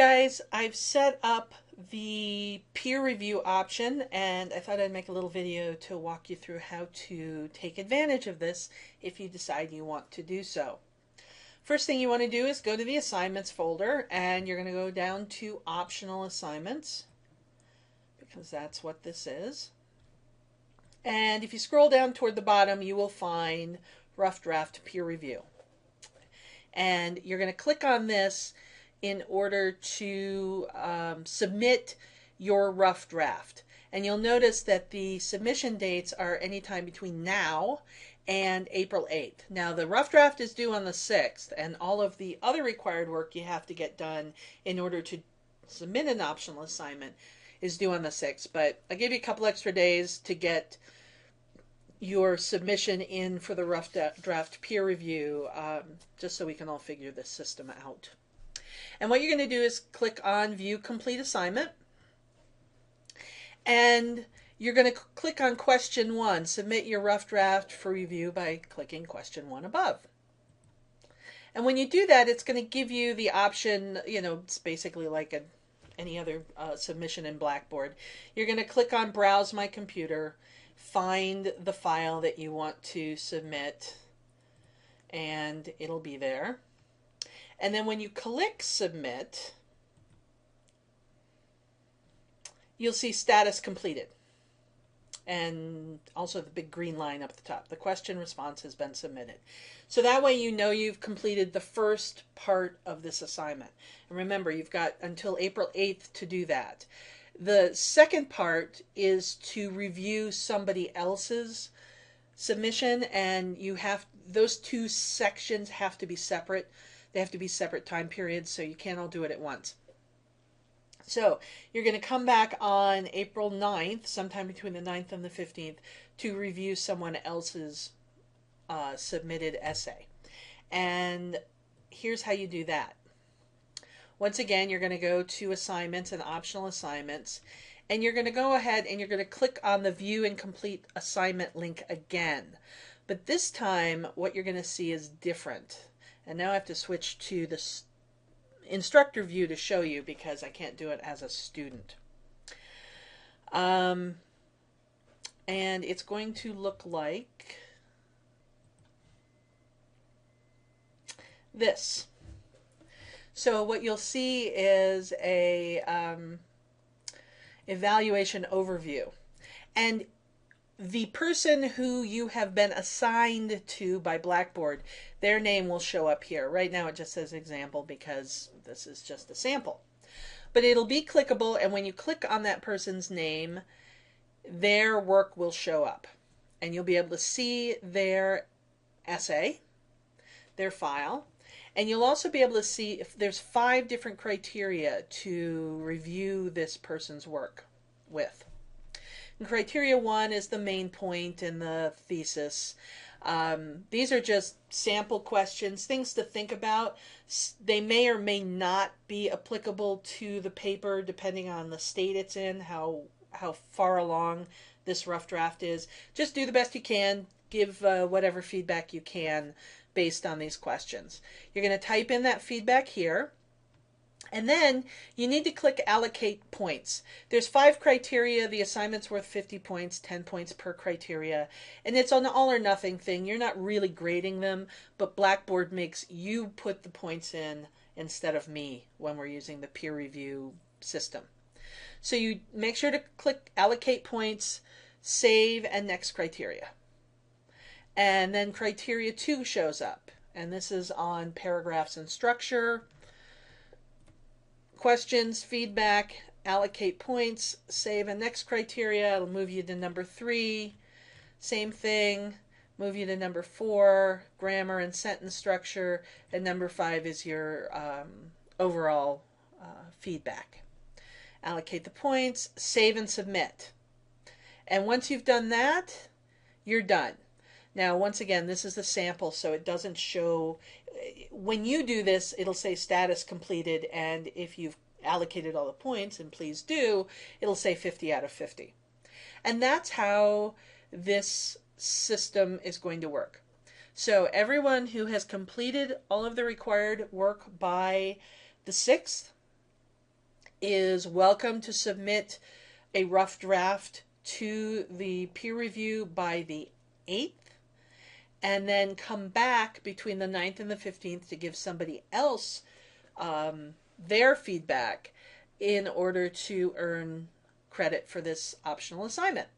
Guys, I've set up the peer review option and I thought I'd make a little video to walk you through how to take advantage of this if you decide you want to do so. First thing you want to do is go to the assignments folder and you're going to go down to optional assignments because that's what this is. And if you scroll down toward the bottom, you will find Rough Draft Peer Review. And you're going to click on this in order to submit your rough draft. And you'll notice that the submission dates are anytime between now and April 8th. Now the rough draft is due on the 6th, and all of the other required work you have to get done in order to submit an optional assignment is due on the 6th. But I'll give you a couple extra days to get your submission in for the rough draft peer review, just so we can all figure this system out. And what you're going to do is click on View Complete Assignment. And you're going to click on Question 1. Submit your rough draft for review by clicking Question 1 above. And when you do that, it's going to give you the option, it's basically like any other submission in Blackboard. You're going to click on Browse My Computer, find the file that you want to submit, and it'll be there. And then when you click Submit, you'll see Status Completed. And also the big green line up the top. The question response has been submitted. So that way you know you've completed the first part of this assignment. And remember, you've got until April 8th to do that. The second part is to review somebody else's submission, and those two sections have to be separate. They have to be separate time periods, so you can't all do it at once. So you're going to come back on April 9th, sometime between the 9th and the 15th, to review someone else's submitted essay. And here's how you do that. Once again, you're going to go to Assignments and Optional Assignments, and you're going to go ahead and you're going to click on the View and Complete Assignment link again. But this time, what you're going to see is different. And now I have to switch to the instructor view to show you because I can't do it as a student. And it's going to look like this. So what you'll see is a evaluation overview. And the person who you have been assigned to by Blackboard, their name will show up here. Right now it just says example because this is just a sample. But it'll be clickable, and when you click on that person's name, their work will show up. And you'll be able to see their essay, their file, and you'll also be able to see if there's 5 different criteria to review this person's work with. And criteria 1 is the main point in the thesis. These are just sample questions, things to think about. They may or may not be applicable to the paper depending on the state it's in, how far along this rough draft is. Just do the best you can. Give whatever feedback you can based on these questions. You're going to type in that feedback here. And then you need to click Allocate Points. There's 5 criteria. The assignment's worth 50 points, 10 points per criteria. And it's an all or nothing thing. You're not really grading them, but Blackboard makes you put the points in instead of me when we're using the peer review system. So you make sure to click Allocate Points, Save, and Next Criteria. And then criteria 2 shows up. And this is on paragraphs and structure. Questions, feedback, allocate points, save and next criteria. It'll move you to number 3. Same thing, move you to number 4, grammar and sentence structure, and number 5 is your overall feedback. Allocate the points, save and submit. And once you've done that, you're done. Now, once again, this is a sample, so it doesn't show. When you do this, it'll say status completed, and if you've allocated all the points, and please do, it'll say 50 out of 50. And that's how this system is going to work. So everyone who has completed all of the required work by the 6th is welcome to submit a rough draft to the peer review by the 8th, and then come back between the 9th and the 15th to give somebody else their feedback in order to earn credit for this optional assignment.